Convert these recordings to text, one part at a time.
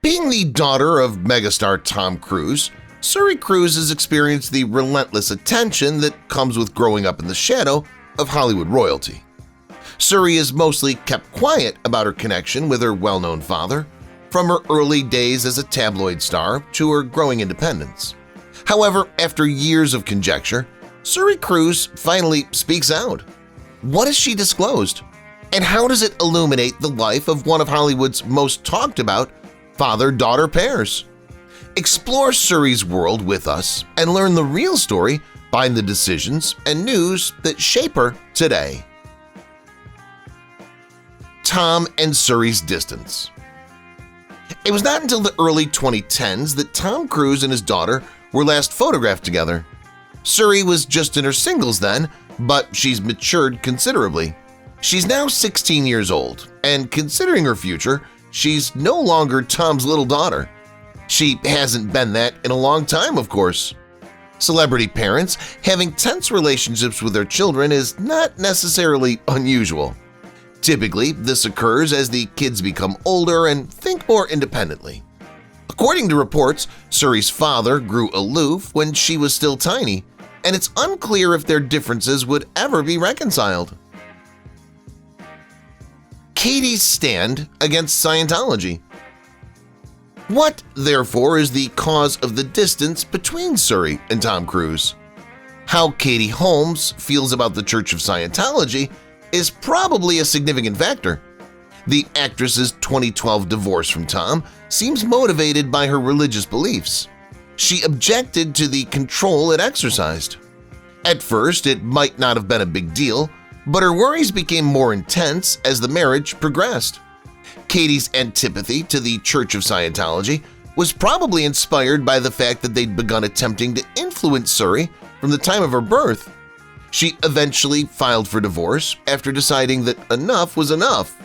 Being the daughter of megastar Tom Cruise, Suri Cruise has experienced the relentless attention that comes with growing up in the shadow of Hollywood royalty. Suri has mostly kept quiet about her connection with her well-known father, from her early days as a tabloid star to her growing independence. However, after years of conjecture, Suri Cruise finally speaks out. What has she disclosed? And how does it illuminate the life of one of Hollywood's most talked about father-daughter pairs? Explore Suri's world with us and learn the real story behind the decisions and news that shape her today. Tom and Suri's distance. It was not until the early 2010s that Tom Cruise and his daughter were last photographed together. Suri was just in her singles then, but she's matured considerably. She's now 16 years old, and considering her future, she's no longer Tom's little daughter. She hasn't been that in a long time, of course. Celebrity parents having tense relationships with their children is not necessarily unusual. Typically, this occurs as the kids become older and think more independently. According to reports, Suri's father grew aloof when she was still tiny, and it's unclear if their differences would ever be reconciled. Katie's stand against Scientology. What, therefore, is the cause of the distance between Suri and Tom Cruise? How Katie Holmes feels about the Church of Scientology is probably a significant factor. The actress's 2012 divorce from Tom seems motivated by her religious beliefs. She objected to the control it exercised. At first, it might not have been a big deal, but her worries became more intense as the marriage progressed. Katie's antipathy to the Church of Scientology was probably inspired by the fact that they'd begun attempting to influence Suri from the time of her birth. She eventually filed for divorce after deciding that enough was enough.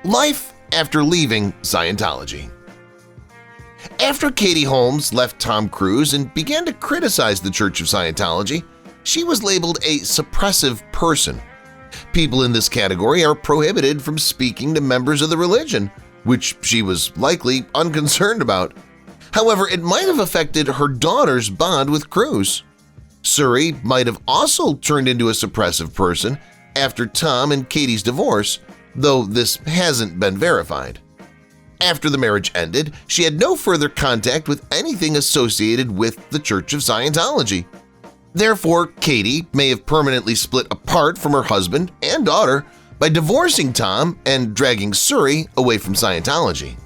Life after leaving Scientology. After Katie Holmes left Tom Cruise and began to criticize the Church of Scientology, she was labeled a suppressive person. People in this category are prohibited from speaking to members of the religion, which she was likely unconcerned about. However, it might have affected her daughter's bond with Cruise. Suri might have also turned into a suppressive person after Tom and Katie's divorce, though this hasn't been verified. After the marriage ended, she had no further contact with anything associated with the Church of Scientology. Therefore, Katie may have permanently split apart from her husband and daughter by divorcing Tom and dragging Suri away from Scientology.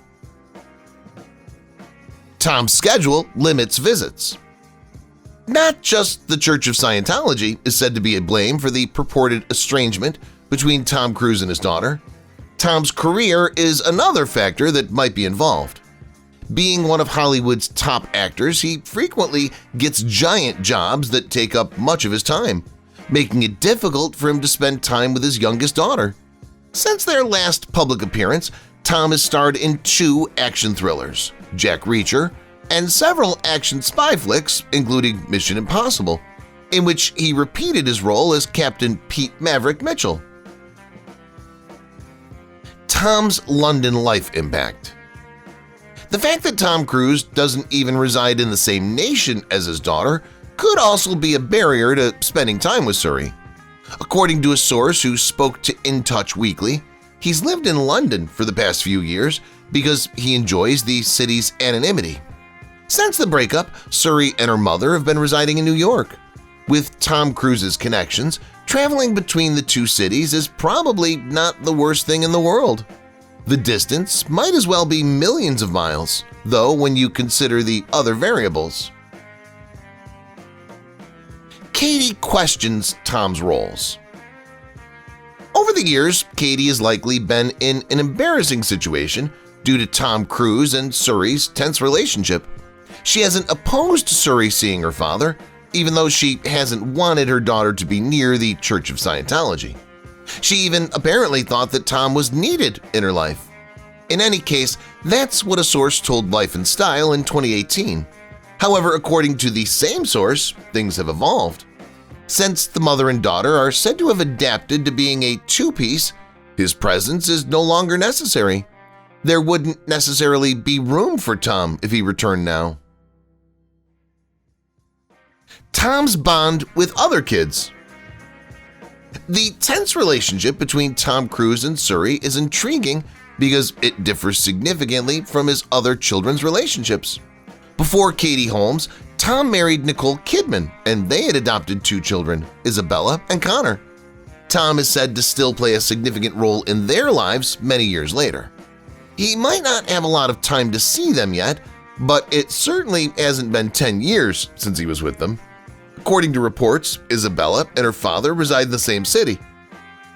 Tom's schedule limits visits. Not just the Church of Scientology is said to be at blame for the purported estrangement between Tom Cruise and his daughter. Tom's career is another factor that might be involved. Being one of Hollywood's top actors, he frequently gets giant jobs that take up much of his time, making it difficult for him to spend time with his youngest daughter. Since their last public appearance, Tom has starred in 2 action thrillers, Jack Reacher, and several action spy flicks, including Mission Impossible, in which he repeated his role as Captain Pete Maverick Mitchell. Tom's London life impact. The fact that Tom Cruise doesn't even reside in the same nation as his daughter could also be a barrier to spending time with Suri. According to a source who spoke to In Touch Weekly, he's lived in London for the past few years because he enjoys the city's anonymity. Since the breakup, Suri and her mother have been residing in New York. With Tom Cruise's connections, traveling between the 2 cities is probably not the worst thing in the world. The distance might as well be millions of miles, though when you consider the other variables. Katie questions Tom's roles. Over the years, Katie has likely been in an embarrassing situation due to Tom Cruise and Suri's tense relationship. She hasn't opposed Suri seeing her father, even though she hasn't wanted her daughter to be near the Church of Scientology. She even apparently thought that Tom was needed in her life. In any case, that's what a source told Life and Style in 2018. However, according to the same source, things have evolved. Since the mother and daughter are said to have adapted to being a 2-piece, his presence is no longer necessary. There wouldn't necessarily be room for Tom if he returned now. Tom's bond with other kids. The tense relationship between Tom Cruise and Suri is intriguing because it differs significantly from his other children's relationships. Before Katie Holmes, Tom married Nicole Kidman, and they had adopted 2 children, Isabella and Connor. Tom is said to still play a significant role in their lives many years later. He might not have a lot of time to see them yet, but it certainly hasn't been 10 years since he was with them. According to reports, Isabella and her father reside in the same city.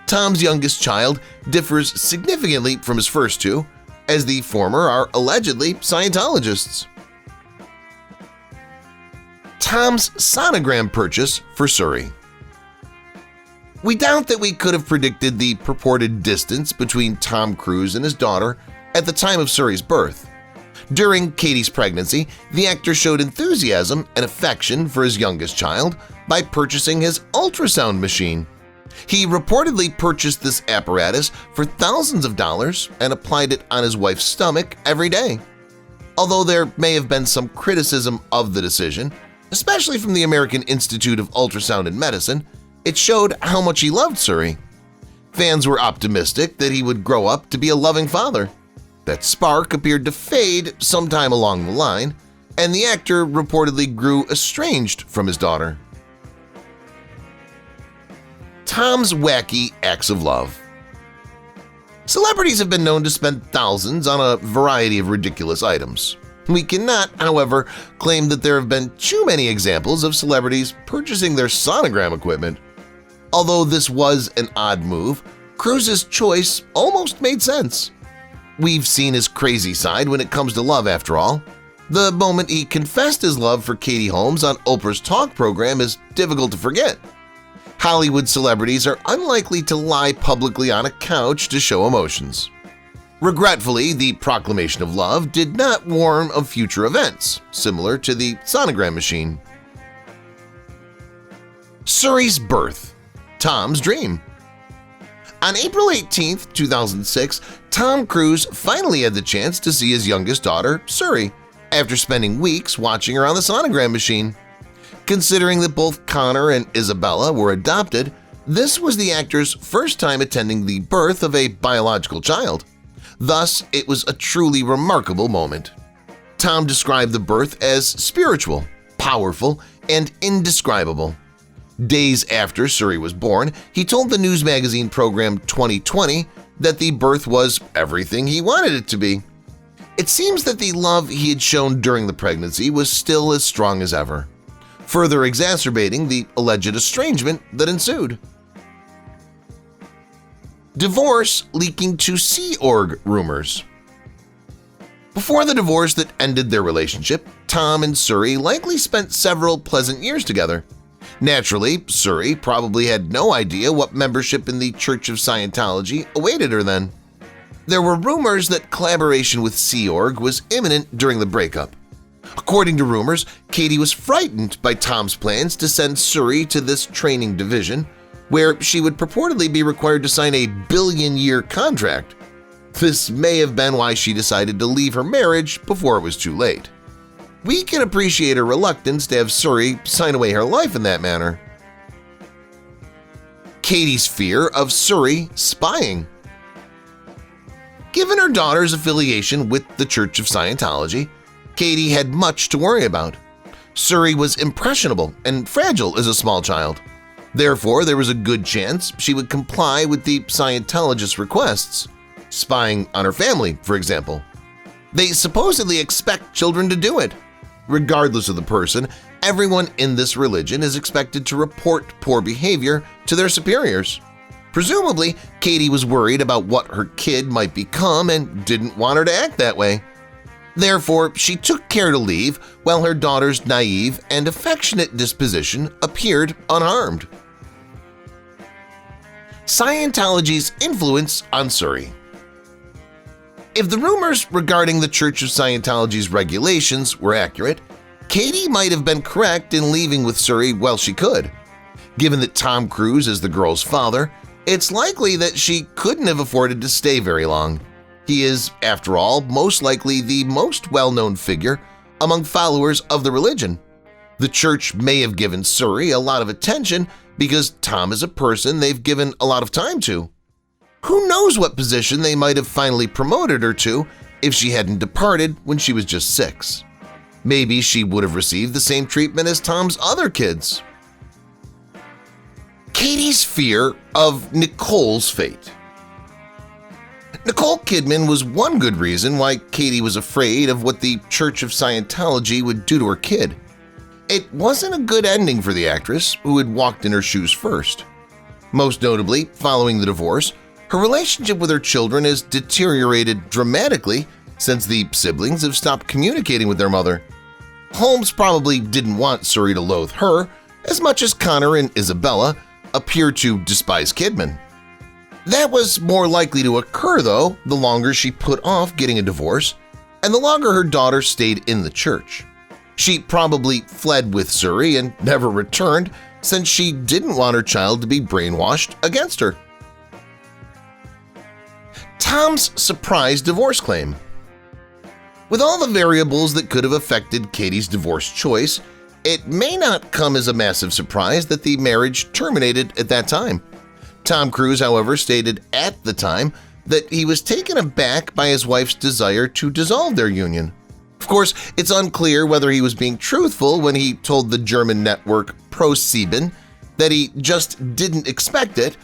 Tom's youngest child differs significantly from his first 2, as the former are allegedly Scientologists. Tom's sonogram purchase for Suri. We doubt that we could have predicted the purported distance between Tom Cruise and his daughter at the time of Suri's birth. During Katie's pregnancy, the actor showed enthusiasm and affection for his youngest child by purchasing his ultrasound machine. He reportedly purchased this apparatus for thousands of dollars and applied it on his wife's stomach every day. Although there may have been some criticism of the decision, especially from the American Institute of Ultrasound and Medicine, it showed how much he loved Suri. Fans were optimistic that he would grow up to be a loving father. That spark appeared to fade sometime along the line, and the actor reportedly grew estranged from his daughter. Tom's wacky acts of love. Celebrities have been known to spend thousands on a variety of ridiculous items. We cannot, however, claim that there have been too many examples of celebrities purchasing their sonogram equipment. Although this was an odd move, Cruise's choice almost made sense. We've seen his crazy side when it comes to love, after all. The moment he confessed his love for Katie Holmes on Oprah's talk program is difficult to forget. Hollywood celebrities are unlikely to lie publicly on a couch to show emotions. Regretfully, the proclamation of love did not warn of future events, similar to the sonogram machine. Suri's birth. Tom's dream. On April 18, 2006, Tom Cruise finally had the chance to see his youngest daughter, Suri, after spending weeks watching her on the sonogram machine. Considering that both Connor and Isabella were adopted, this was the actor's first time attending the birth of a biological child. Thus, it was a truly remarkable moment. Tom described the birth as spiritual, powerful, and indescribable. Days after Suri was born, he told the news magazine program 2020 that the birth was everything he wanted it to be. It seems that the love he had shown during the pregnancy was still as strong as ever, further exacerbating the alleged estrangement that ensued. Divorce leaking to Sea Org rumors. Before the divorce that ended their relationship, Tom and Suri likely spent several pleasant years together. Naturally, Suri probably had no idea what membership in the Church of Scientology awaited her then. There were rumors that collaboration with Sea Org was imminent during the breakup. According to rumors, Katie was frightened by Tom's plans to send Suri to this training division, where she would purportedly be required to sign a billion-year contract. This may have been why she decided to leave her marriage before it was too late. We can appreciate her reluctance to have Suri sign away her life in that manner. Katie's fear of Suri spying. Given her daughter's affiliation with the Church of Scientology, Katie had much to worry about. Suri was impressionable and fragile as a small child. Therefore, there was a good chance she would comply with the Scientologist requests, spying on her family, for example. They supposedly expect children to do it. Regardless of the person, everyone in this religion is expected to report poor behavior to their superiors. Presumably, Katie was worried about what her kid might become and didn't want her to act that way. Therefore, she took care to leave while her daughter's naive and affectionate disposition appeared unharmed. Scientology's influence on Suri. If the rumors regarding the Church of Scientology's regulations were accurate, Katie might have been correct in leaving with Suri while she could. Given that Tom Cruise is the girl's father, it's likely that she couldn't have afforded to stay very long. He is, after all, most likely the most well-known figure among followers of the religion. The church may have given Suri a lot of attention because Tom is a person they've given a lot of time to. Who knows what position they might have finally promoted her to if she hadn't departed when she was just 6. Maybe she would have received the same treatment as Tom's other kids. Katie's fear of Nicole's fate. Nicole Kidman was one good reason why Katie was afraid of what the Church of Scientology would do to her kid. It wasn't a good ending for the actress, who had walked in her shoes first. Most notably, following the divorce, her relationship with her children has deteriorated dramatically since the siblings have stopped communicating with their mother. Holmes probably didn't want Suri to loathe her as much as Connor and Isabella appear to despise Kidman. That was more likely to occur, though, the longer she put off getting a divorce and the longer her daughter stayed in the church. She probably fled with Suri and never returned since she didn't want her child to be brainwashed against her. Tom's surprise divorce claim. With all the variables that could have affected Katie's divorce choice, it may not come as a massive surprise that the marriage terminated at that time. Tom Cruise, however, stated at the time that he was taken aback by his wife's desire to dissolve their union. Of course, it's unclear whether he was being truthful when he told the German network ProSieben that he just didn't expect it.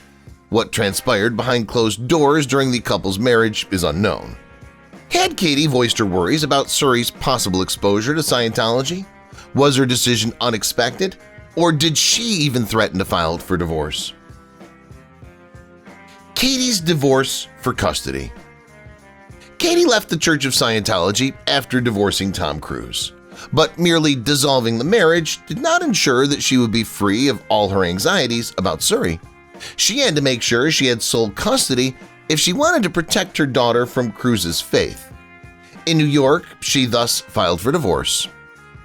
What transpired behind closed doors during the couple's marriage is unknown. Had Katie voiced her worries about Suri's possible exposure to Scientology? Was her decision unexpected, or did she even threaten to file for divorce? Katie's divorce for custody. Katie left the Church of Scientology after divorcing Tom Cruise, but merely dissolving the marriage did not ensure that she would be free of all her anxieties about Suri. She had to make sure she had sole custody if she wanted to protect her daughter from Cruise's faith. In New York, she thus filed for divorce.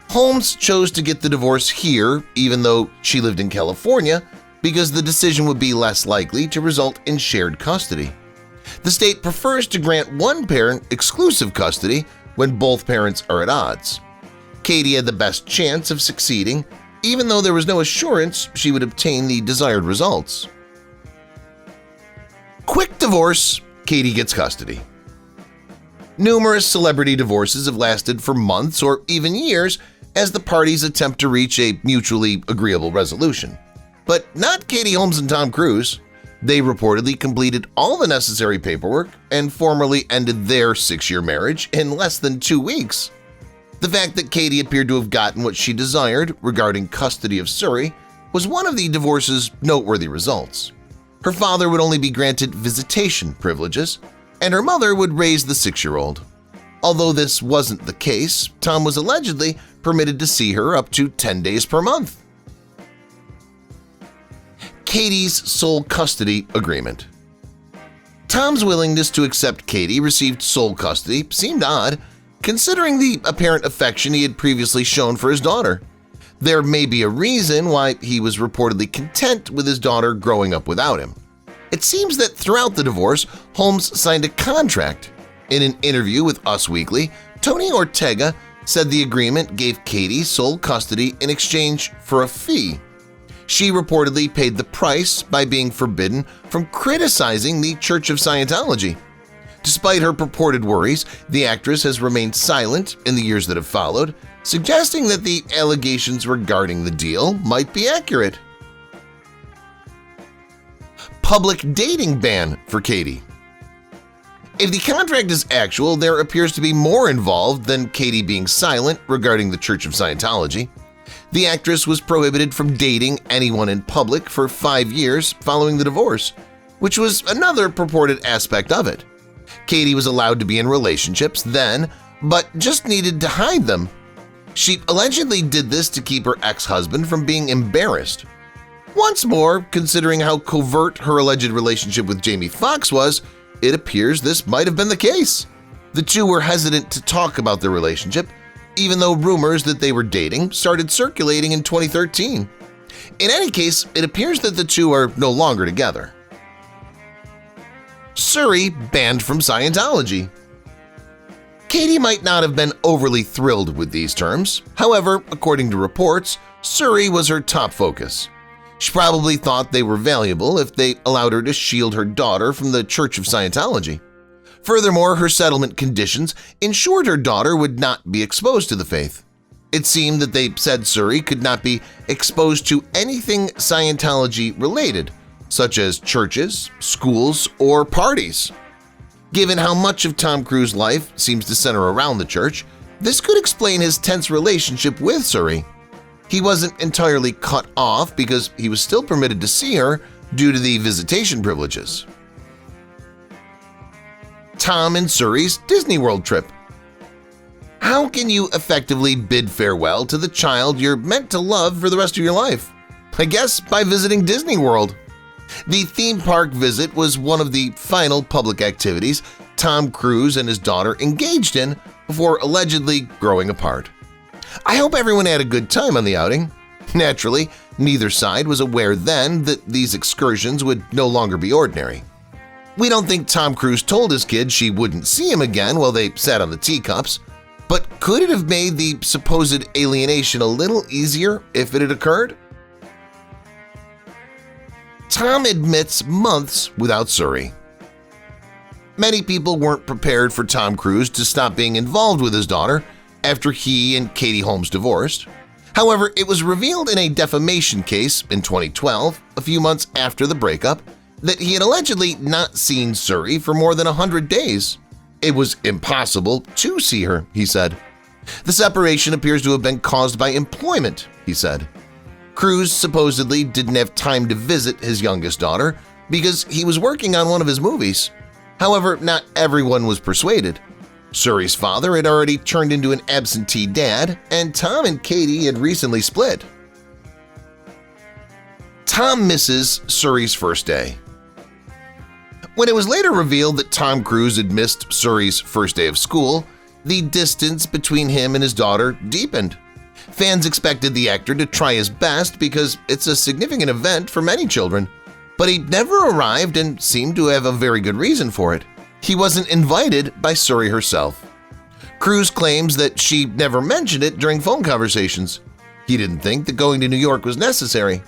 Holmes chose to get the divorce here even though she lived in California because the decision would be less likely to result in shared custody. The state prefers to grant one parent exclusive custody when both parents are at odds. Katie had the best chance of succeeding, even though there was no assurance she would obtain the desired results. Quick divorce, Katie gets custody. Numerous celebrity divorces have lasted for months or even years as the parties attempt to reach a mutually agreeable resolution. But not Katie Holmes and Tom Cruise. They reportedly completed all the necessary paperwork and formally ended their 6-year marriage in less than 2 weeks. The fact that Katie appeared to have gotten what she desired regarding custody of Suri was one of the divorce's noteworthy results. Her father would only be granted visitation privileges, and her mother would raise the 6-year-old. Although this wasn't the case, Tom was allegedly permitted to see her up to 10 days per month. Katie's sole custody agreement. Tom's willingness to accept Katie received sole custody seemed odd, considering the apparent affection he had previously shown for his daughter. There may be a reason why he was reportedly content with his daughter growing up without him. It seems that throughout the divorce, Holmes signed a contract. In an interview with Us Weekly, Tony Ortega said the agreement gave Katie sole custody in exchange for a fee. She reportedly paid the price by being forbidden from criticizing the Church of Scientology. Despite her purported worries, the actress has remained silent in the years that have followed, suggesting that the allegations regarding the deal might be accurate. Public dating ban for Katie. If the contract is actual, there appears to be more involved than Katie being silent regarding the Church of Scientology. The actress was prohibited from dating anyone in public for 5 years following the divorce, which was another purported aspect of it. Katie was allowed to be in relationships then, but just needed to hide them. She allegedly did this to keep her ex-husband from being embarrassed. Once more, considering how covert her alleged relationship with Jamie Foxx was, it appears this might have been the case. The two were hesitant to talk about their relationship, even though rumors that they were dating started circulating in 2013. In any case, it appears that the two are no longer together. Suri banned from Scientology. Katie might not have been overly thrilled with these terms. However, according to reports, Suri was her top focus. She probably thought they were valuable if they allowed her to shield her daughter from the Church of Scientology. Furthermore, her settlement conditions ensured her daughter would not be exposed to the faith. It seemed that they said Suri could not be exposed to anything Scientology-related, such as churches, schools, or parties. Given how much of Tom Cruise's life seems to center around the church, this could explain his tense relationship with Suri. He wasn't entirely cut off because he was still permitted to see her due to the visitation privileges. Tom and Suri's Disney World trip. How can you effectively bid farewell to the child you're meant to love for the rest of your life? I guess by visiting Disney World. The theme park visit was one of the final public activities Tom Cruise and his daughter engaged in before allegedly growing apart. I hope everyone had a good time on the outing. Naturally, neither side was aware then that these excursions would no longer be ordinary. We don't think Tom Cruise told his kid she wouldn't see him again while they sat on the teacups, but could it have made the supposed alienation a little easier if it had occurred? Tom admits months without Suri. Many people weren't prepared for Tom Cruise to stop being involved with his daughter after he and Katie Holmes divorced. However, it was revealed in a defamation case in 2012, a few months after the breakup, that he had allegedly not seen Suri for more than 100 days. It was impossible to see her, he said. The separation appears to have been caused by employment, he said. Cruise supposedly didn't have time to visit his youngest daughter because he was working on one of his movies. However, not everyone was persuaded. Suri's father had already turned into an absentee dad, and Tom and Katie had recently split. Tom misses Suri's first day. When it was later revealed that Tom Cruise had missed Suri's first day of school, the distance between him and his daughter deepened. Fans expected the actor to try his best because it's a significant event for many children, but he never arrived and seemed to have a very good reason for it. He wasn't invited by Suri herself. Cruise claims that she never mentioned it during phone conversations. He didn't think that going to New York was necessary.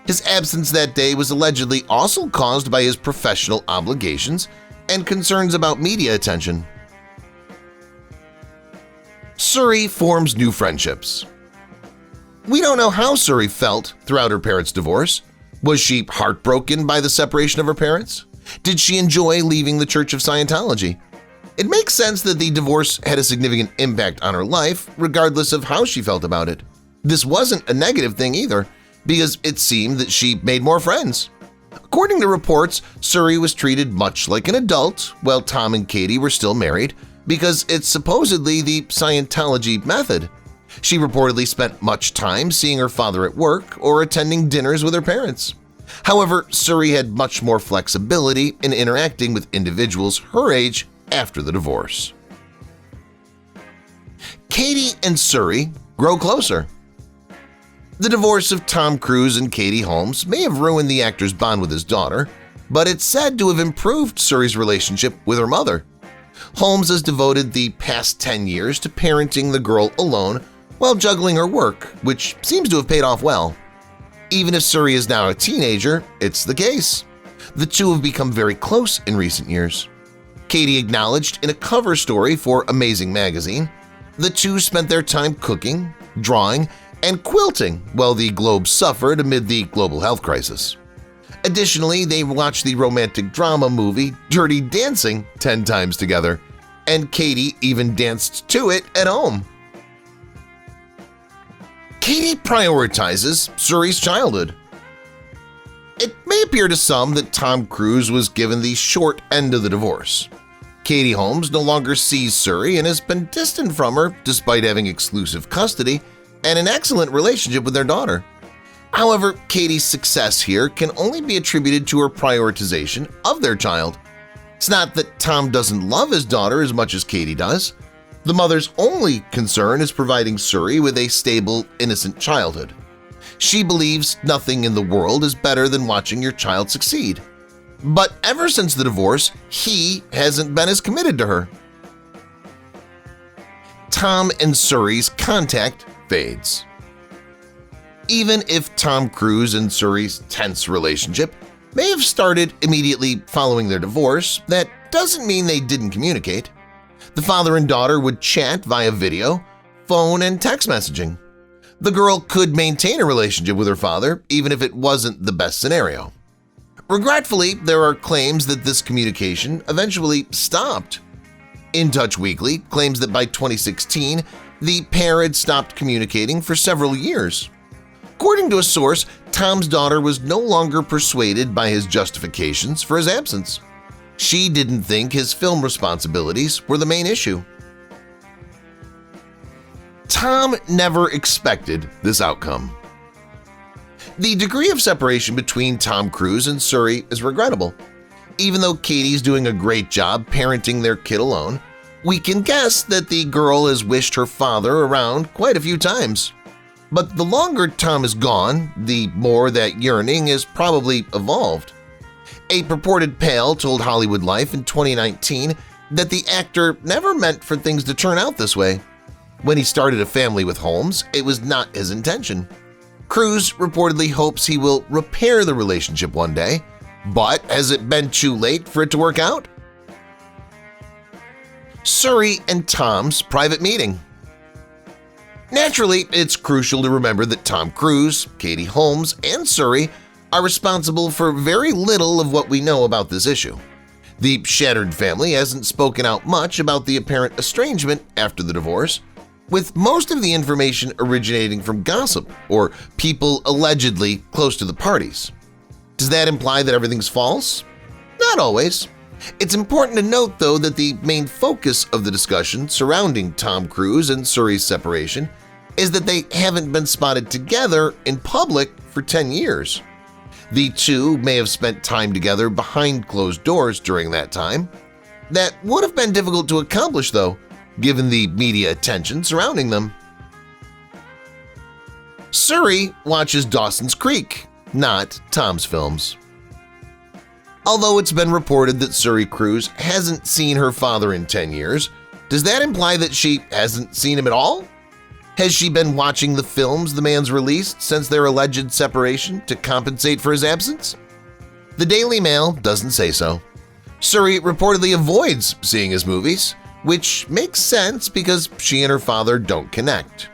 His absence that day was allegedly also caused by his professional obligations and concerns about media attention. Suri forms new friendships. We don't know how Suri felt throughout her parents' divorce. Was she heartbroken by the separation of her parents? Did she enjoy leaving the Church of Scientology? It makes sense that the divorce had a significant impact on her life, regardless of how she felt about it. This wasn't a negative thing either, because it seemed that she made more friends. According to reports, Suri was treated much like an adult while Tom and Katie were still married because it's supposedly the Scientology method. She reportedly spent much time seeing her father at work or attending dinners with her parents. However, Suri had much more flexibility in interacting with individuals her age after the divorce. Katie and Suri grow closer. The divorce of Tom Cruise and Katie Holmes may have ruined the actor's bond with his daughter, but it's said to have improved Suri's relationship with her mother. Holmes has devoted the past 10 years to parenting the girl alone while juggling her work, which seems to have paid off well. Even if Suri is now a teenager, it's the case. The two have become very close in recent years. Katie acknowledged in a cover story for Amazing magazine, the two spent their time cooking, drawing, and quilting while the globe suffered amid the global health crisis. Additionally, they watched the romantic drama movie Dirty Dancing 10 times together, and Katie even danced to it at home. Katie prioritizes Suri's childhood. It may appear to some that Tom Cruise was given the short end of the divorce. Katie Holmes no longer sees Suri and has been distant from her despite having exclusive custody and an excellent relationship with their daughter. However, Katie's success here can only be attributed to her prioritization of their child. It's not that Tom doesn't love his daughter as much as Katie does. The mother's only concern is providing Suri with a stable, innocent childhood. She believes nothing in the world is better than watching your child succeed. But ever since the divorce, he hasn't been as committed to her. Tom and Suri's contact fades. Even if Tom Cruise and Suri's tense relationship may have started immediately following their divorce, that doesn't mean they didn't communicate. The father and daughter would chat via video, phone, and text messaging. The girl could maintain a relationship with her father even if it wasn't the best scenario. Regretfully, there are claims that this communication eventually stopped. In Touch Weekly claims that by 2016, the pair had stopped communicating for several years. According to a source, Tom's daughter was no longer persuaded by his justifications for his absence. She didn't think his film responsibilities were the main issue. Tom never expected this outcome. The degree of separation between Tom Cruise and Suri is regrettable. Even though Katie's doing a great job parenting their kid alone, we can guess that the girl has wished her father around quite a few times. But the longer Tom is gone, the more that yearning has probably evolved. A purported pal told Hollywood Life in 2019 that the actor never meant for things to turn out this way. When he started a family with Holmes, it was not his intention. Cruise reportedly hopes he will repair the relationship one day, but has it been too late for it to work out? Suri and Tom's private meeting. Naturally, it's crucial to remember that Tom Cruise, Katie Holmes, and Suri are responsible for very little of what we know about this issue. The shattered family hasn't spoken out much about the apparent estrangement after the divorce, with most of the information originating from gossip or people allegedly close to the parties. Does that imply that everything's false? Not always. It's important to note, though, that the main focus of the discussion surrounding Tom Cruise and Suri's separation is that they haven't been spotted together in public for 10 years. The two may have spent time together behind closed doors during that time. That would have been difficult to accomplish, though, given the media attention surrounding them. Suri watches Dawsons Creek, not Tom's films. Although it's been reported that Suri Cruise hasn't seen her father in 10 years, does that imply that she hasn't seen him at all? Has she been watching the films the man's released since their alleged separation to compensate for his absence? The Daily Mail doesn't say so. Suri reportedly avoids seeing his movies, which makes sense because she and her father don't connect.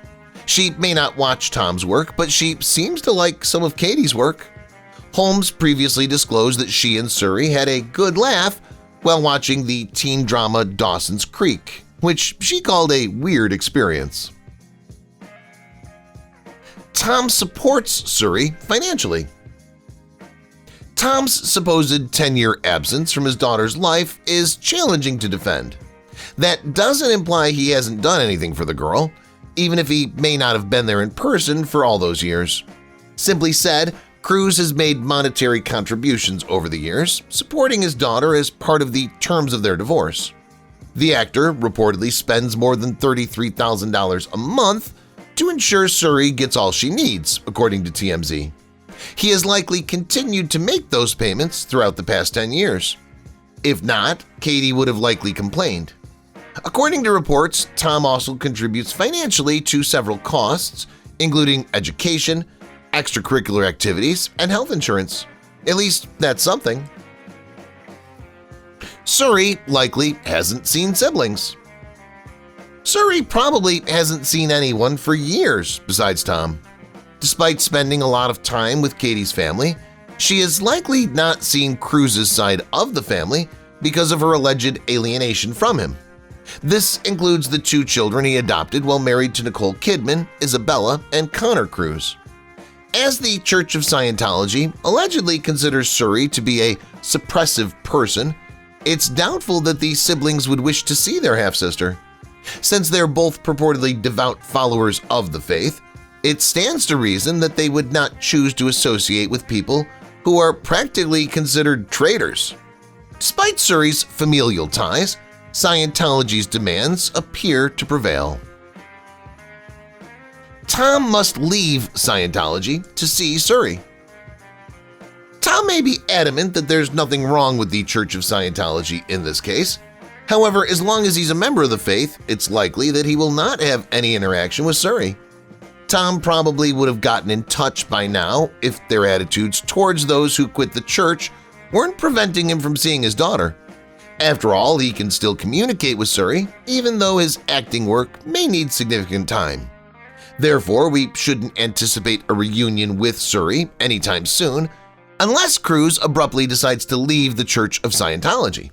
She may not watch Tom's work, but she seems to like some of Katie's work. Holmes previously disclosed that she and Suri had a good laugh while watching the teen drama Dawsons Creek, which she called a weird experience. Tom supports Suri financially. Tom's supposed 10-year absence from his daughter's life is challenging to defend. That doesn't imply he hasn't done anything for the girl, even if he may not have been there in person for all those years. Simply said, Cruise has made monetary contributions over the years, supporting his daughter as part of the terms of their divorce. The actor reportedly spends more than $33,000 a month to ensure Suri gets all she needs, according to TMZ. He has likely continued to make those payments throughout the past 10 years. If not, Katie would have likely complained. According to reports, Tom also contributes financially to several costs, including education, extracurricular activities, and health insurance. At least that's something. Suri likely hasn't seen siblings. Suri probably hasn't seen anyone for years besides Tom. Despite spending a lot of time with Katie's family, she has likely not seen Cruise's side of the family because of her alleged alienation from him. This includes the 2 children he adopted while married to Nicole Kidman, Isabella, and Connor Cruise. As the Church of Scientology allegedly considers Suri to be a suppressive person, it's doubtful that the siblings would wish to see their half-sister. Since they're both purportedly devout followers of the faith, it stands to reason that they would not choose to associate with people who are practically considered traitors. Despite Suri's familial ties, Scientology's demands appear to prevail. Tom must leave Scientology to see Suri. Tom may be adamant that there's nothing wrong with the Church of Scientology in this case. However, as long as he's a member of the faith, it's likely that he will not have any interaction with Suri. Tom probably would have gotten in touch by now if their attitudes towards those who quit the church weren't preventing him from seeing his daughter. After all, he can still communicate with Suri, even though his acting work may need significant time. Therefore, we shouldn't anticipate a reunion with Suri anytime soon, unless Cruise abruptly decides to leave the Church of Scientology.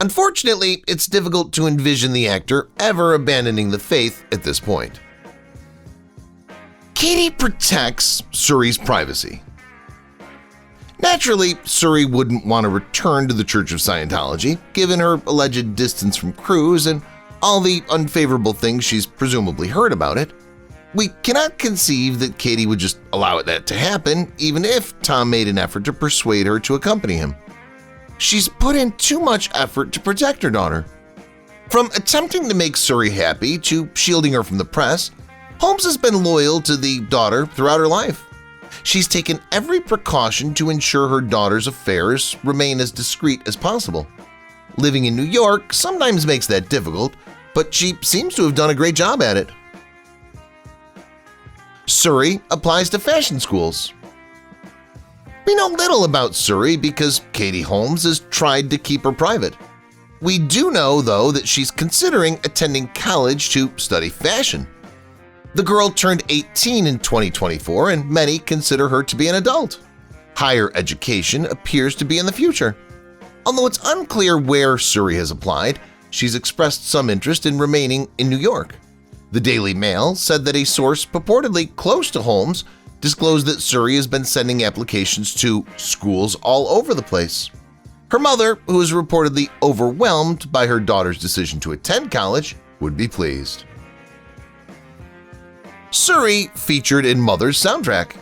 Unfortunately, it's difficult to envision the actor ever abandoning the faith at this point. Katie protects Suri's privacy. Naturally, Suri wouldn't want to return to the Church of Scientology, given her alleged distance from Cruise and all the unfavorable things she's presumably heard about it. We cannot conceive that Katie would just allow that to happen, even if Tom made an effort to persuade her to accompany him. She's put in too much effort to protect her daughter. From attempting to make Suri happy to shielding her from the press, Holmes has been loyal to the daughter throughout her life. She's taken every precaution to ensure her daughter's affairs remain as discreet as possible. Living in New York sometimes makes that difficult, but she seems to have done a great job at it. Suri applies to fashion schools. We know little about Suri because Katie Holmes has tried to keep her private. We do know, though, that she's considering attending college to study fashion. The girl turned 18 in 2024 and many consider her to be an adult. Higher education appears to be in the future. Although it's unclear where Suri has applied, she's expressed some interest in remaining in New York. The Daily Mail said that a source purportedly close to Holmes disclosed that Suri has been sending applications to schools all over the place. Her mother, who is reportedly overwhelmed by her daughter's decision to attend college, would be pleased. Suri featured in Mother's soundtrack.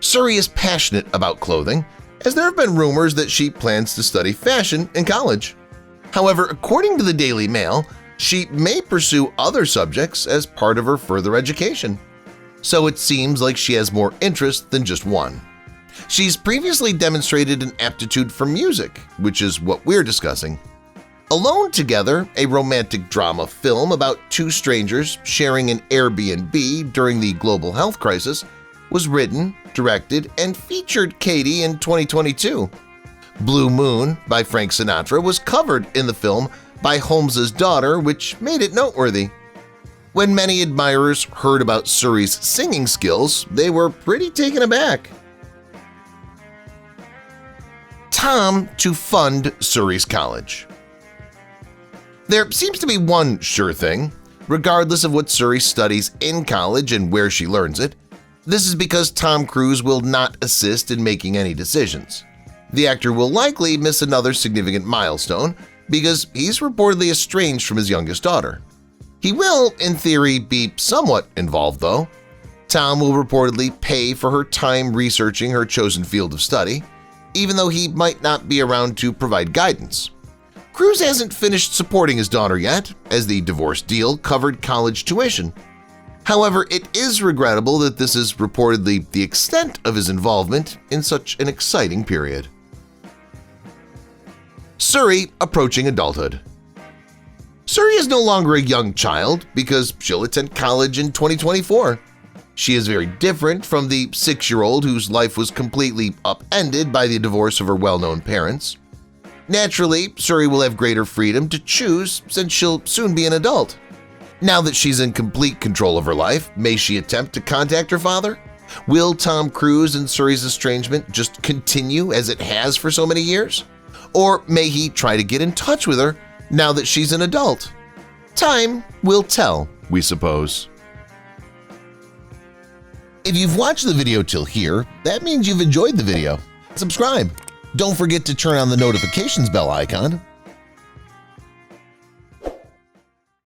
Suri is passionate about clothing, as there have been rumors that she plans to study fashion in college. However, according to the Daily Mail, she may pursue other subjects as part of her further education. So it seems like she has more interest than just one. She's previously demonstrated an aptitude for music, which is what we're discussing. Alone Together, a romantic drama film about two strangers sharing an Airbnb during the global health crisis, was written, directed, and featured Katie in 2022. Blue Moon by Frank Sinatra was covered in the film by Holmes's daughter, which made it noteworthy. When many admirers heard about Suri's singing skills, they were pretty taken aback. Tom to fund Suri's college. There seems to be one sure thing, regardless of what Suri studies in college and where she learns it. This is because Tom Cruise will not assist in making any decisions. The actor will likely miss another significant milestone because he's reportedly estranged from his youngest daughter. He will, in theory, be somewhat involved, though. Tom will reportedly pay for her time researching her chosen field of study, even though he might not be around to provide guidance. Cruise hasn't finished supporting his daughter yet, as the divorce deal covered college tuition. However, it is regrettable that this is reportedly the extent of his involvement in such an exciting period. Suri approaching adulthood. Suri is no longer a young child because she'll attend college in 2024. She is very different from the 6-year-old whose life was completely upended by the divorce of her well-known parents. Naturally, Suri will have greater freedom to choose since she'll soon be an adult. Now that she's in complete control of her life, may she attempt to contact her father? Will Tom Cruise and Suri's estrangement just continue as it has for so many years? Or may he try to get in touch with her now that she's an adult? Time will tell, we suppose. If you've watched the video till here, that means you've enjoyed the video. Subscribe. Don't forget to turn on the notifications bell icon